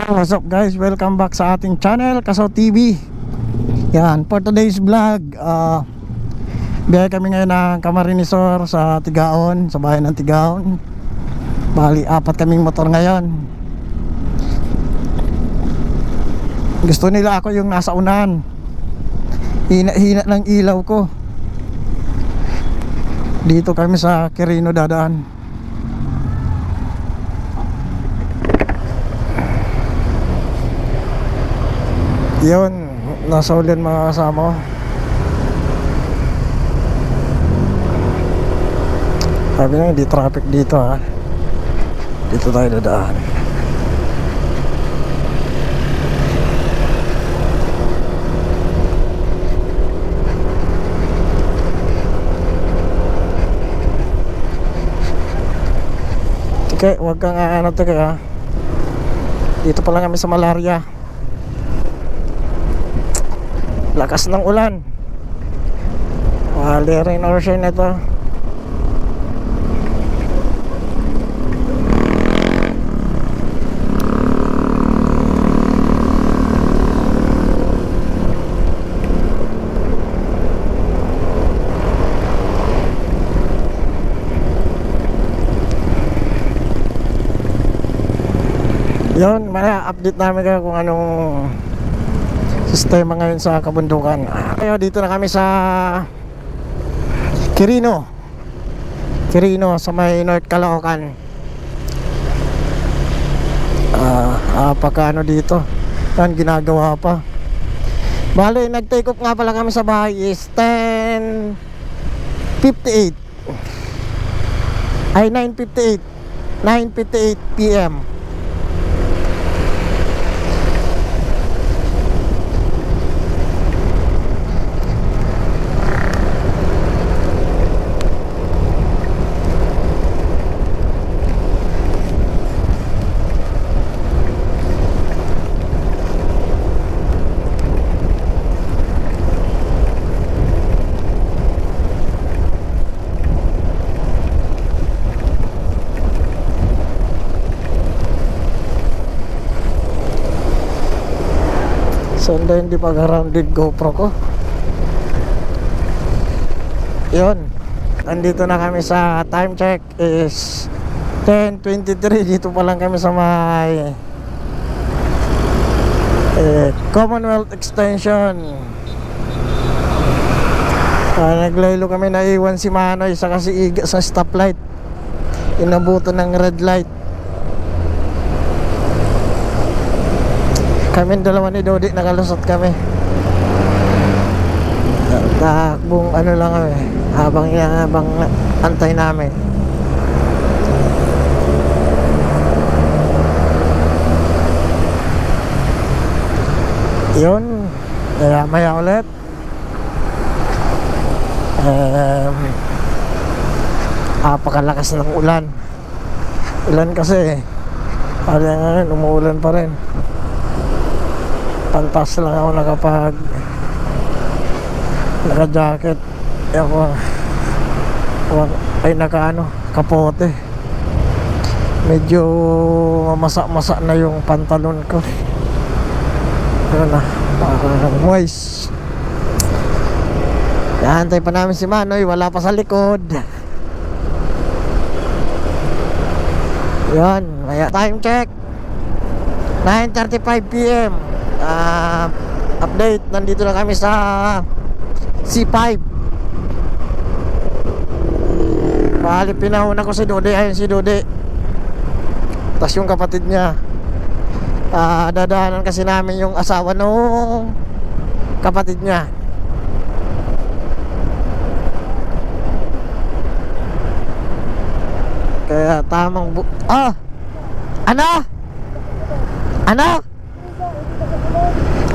What's up guys? Welcome back sa ating channel, Kaso TV. Yan, for today's vlog, biyahe kami ngayon ng Camarines Sur sa Tigaon, sa bayan ng Tigaon. Bali, 4 kaming motor ngayon. Gusto nila ako yung nasa unahan. Hina ng ilaw ko. Dito kami sa Quirino dadaan. Yun, nasa ulan mga kasama ko. Sabi na hindi traffic dito ha. Dito tayo dadaan. Okay, huwag kang ano taga ha. Dito pa lang kami sa Malaria. Lakas ng ulan. Wali rin or shine ito. Yun, update namin kayo kung anong sistema ngayon sa kabundukan. Kaya dito na kami sa Quirino sa may North Caloocan. Pagka ano dito yan, ginagawa pa. Bale, nag-take off nga pala kami sa bahay is 10:58 ay 9:58 PM. Sanda hindi pa grounded GoPro ko. Yun, andito na kami sa time check is 10:23. Dito pa lang kami sa may Commonwealth Extension. Naglaylo kami, naiwan si Manoy sa kasi Iga sa stoplight. Inabuto ng red light. Kami dalawa ni Dodi nakalusot kami. Takbong ano lang kami habang antay namin. Yun, maya ulit apakalakas ng ulan kasi ngayon umuulan pa rin. Pantas lang ako naka-jacket. Ay kapote. Medyo masa na yung pantalon ko. Ano na, parang moist. Hantay pa namin si Manoy, wala pa sa likod. Yan, time check 9:35 PM. Update, nandito na kami sa C5. Bali, pinahuna ko si Dode. Ayun si Dode, tapos yung kapatid niya. Dadaanan kasi namin yung asawa nung kapatid niya. Kaya tamang ano?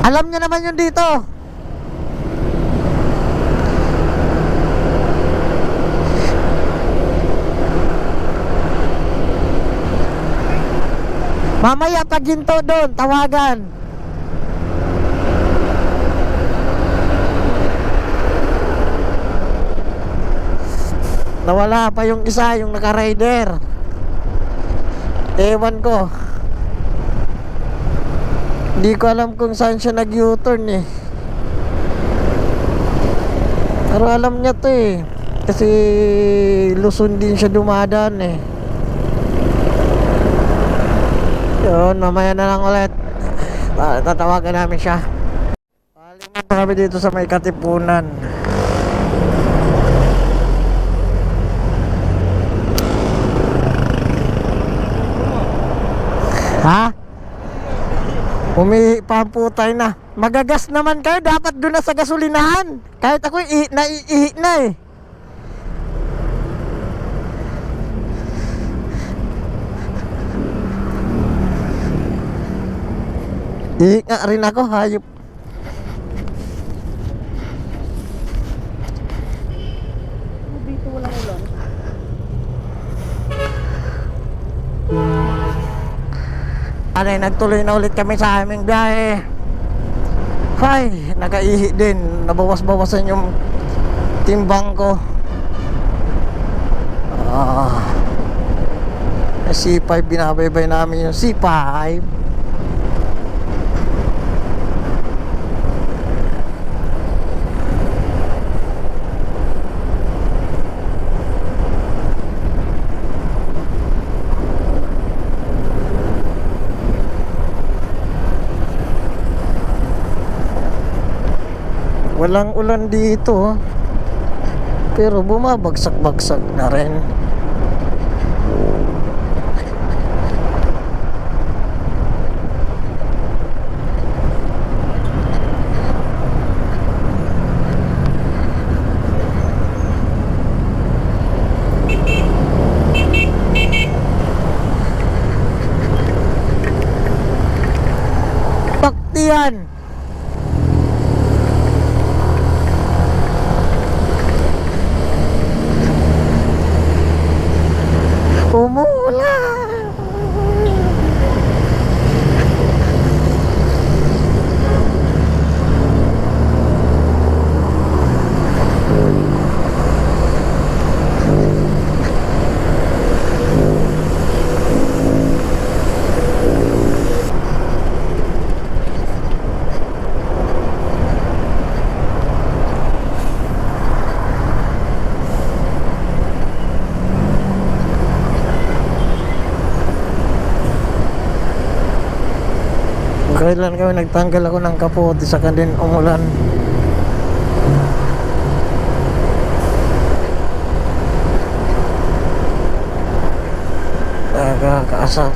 Alam niya naman yun dito. Mamaya pag ginto doon, tawagan. Nawala pa yung isa, yung naka-rider. Ewan ko. Hindi ko alam kung saan siya nag-U-turn eh. Pero alam niya to eh. Kasi Luzon din siya dumadaan eh. Yun, mamaya na lang ulit. Tatawagan namin siya. Paling pa kami dito sa may Katipunan. Ha? Umihi pa ang putay na. Magagas naman kayo, dapat doon na sa gasolinahan. Kahit ako naiihi na eh. Ihi nga rin ako, hayop. Dito walang ulan. Anay, nagtuloy na ulit kami sa aming biyahe. Hay, nakaihi din. Nabawas-bawasan yung timbang ko. C5, binabaybay namin yung C5. Walang ulan dito, pero bumabagsak-bagsak na rin. Baktiyan. Umulan. Kailan kami nagtanggal ako ng kapote sa din umulan. Nakakaasar.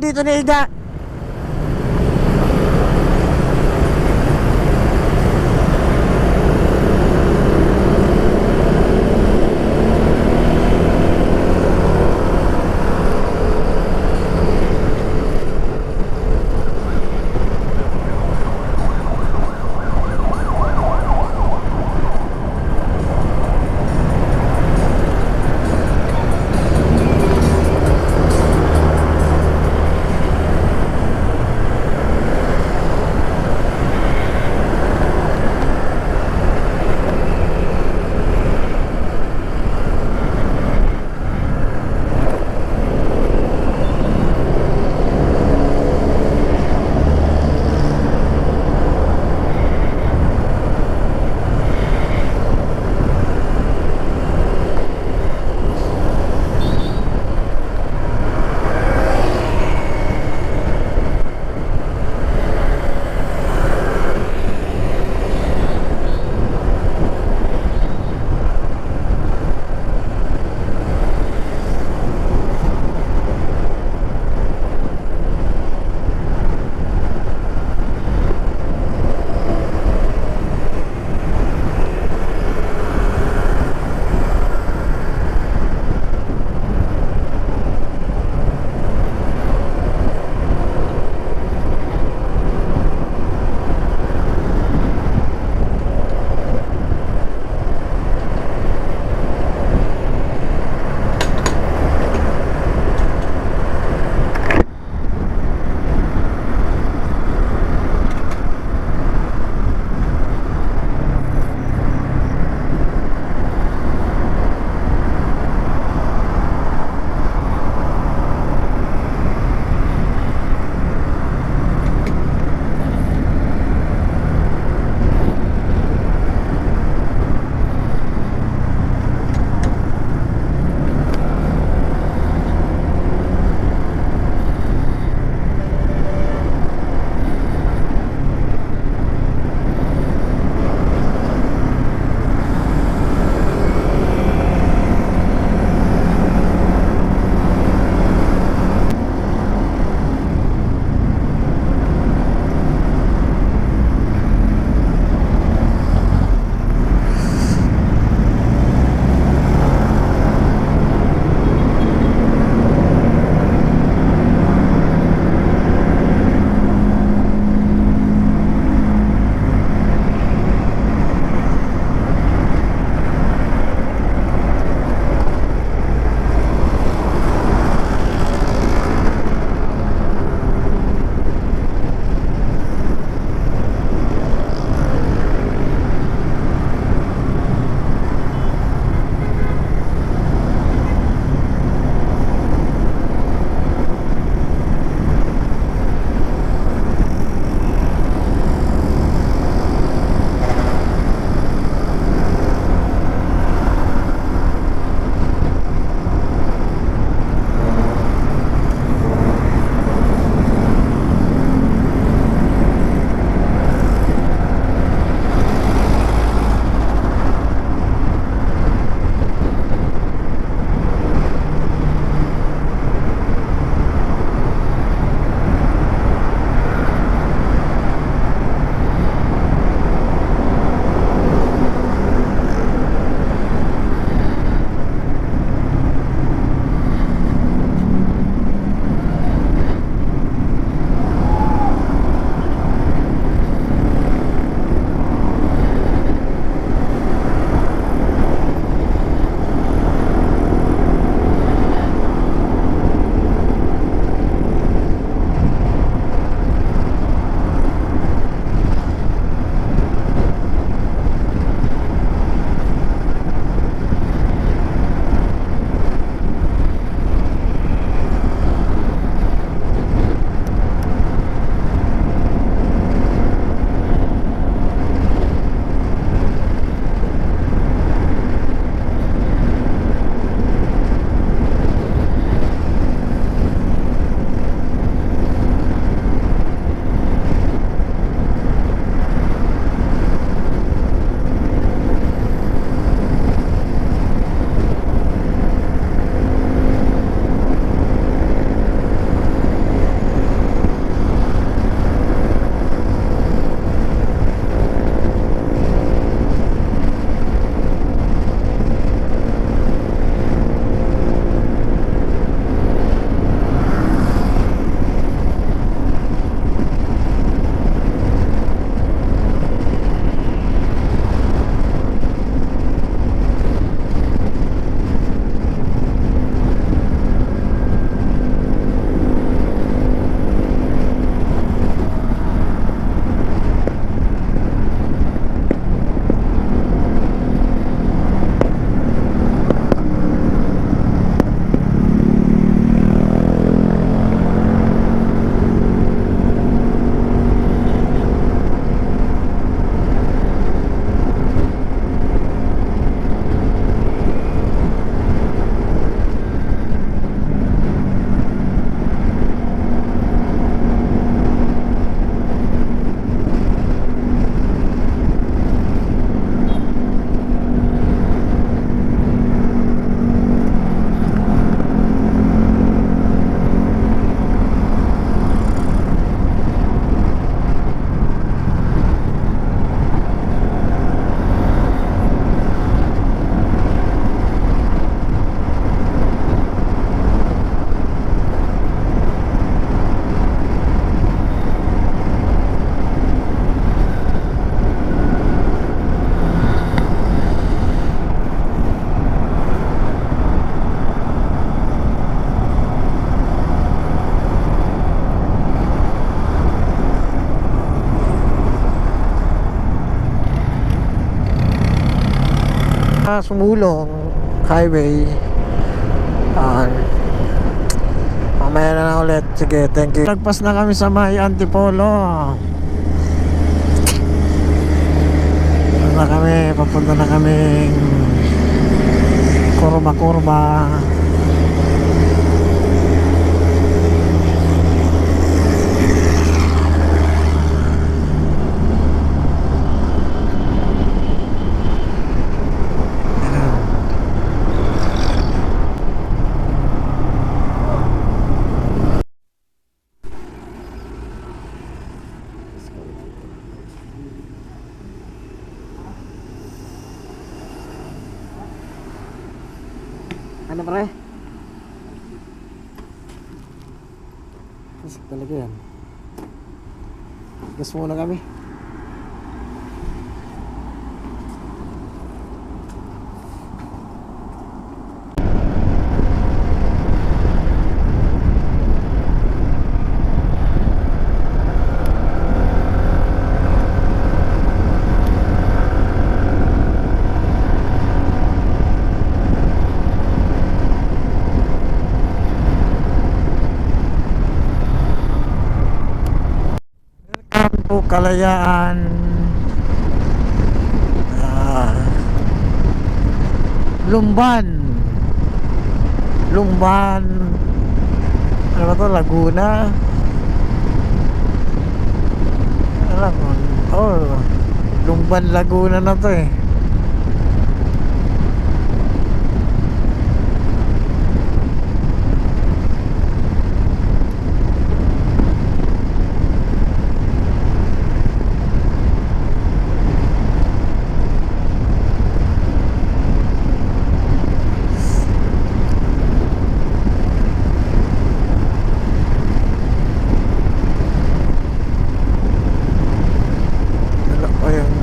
dito na Iga. Sumulong highway. Mamaya na lang ulit. Sige, thank you. Lagpas na kami sa may Antipolo. Papunta na kami kurba-kurba. Ano pre? Isip talaga yan. Gas muna kami. Po Kalayaan. Lumban. Ano ba to? Laguna. Alam mo. Oh, Lumban, Laguna na to eh.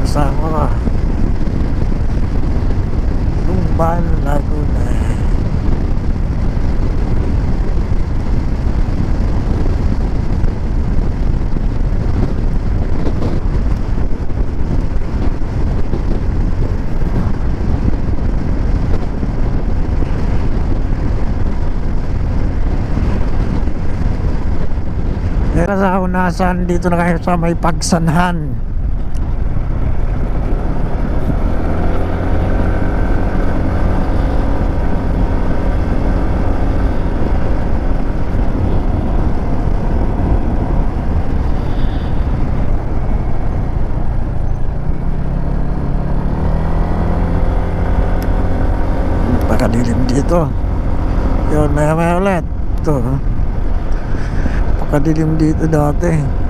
Kasama ka Lumban, Laguna. Kaya sa unasan dito na kayo sa may Pagsanhan. Pakadilim dito. Yun, maya ulit. Ito. Pakadilim dito dati.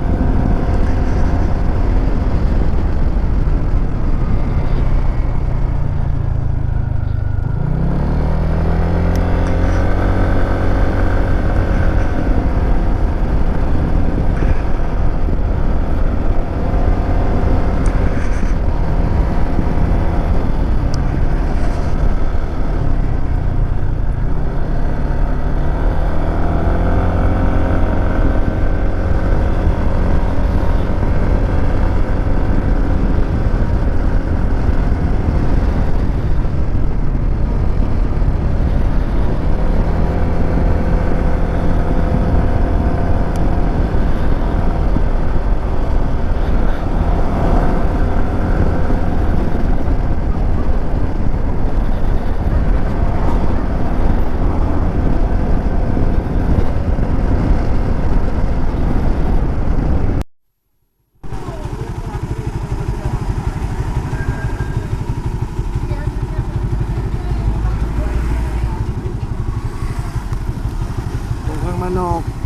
Manok.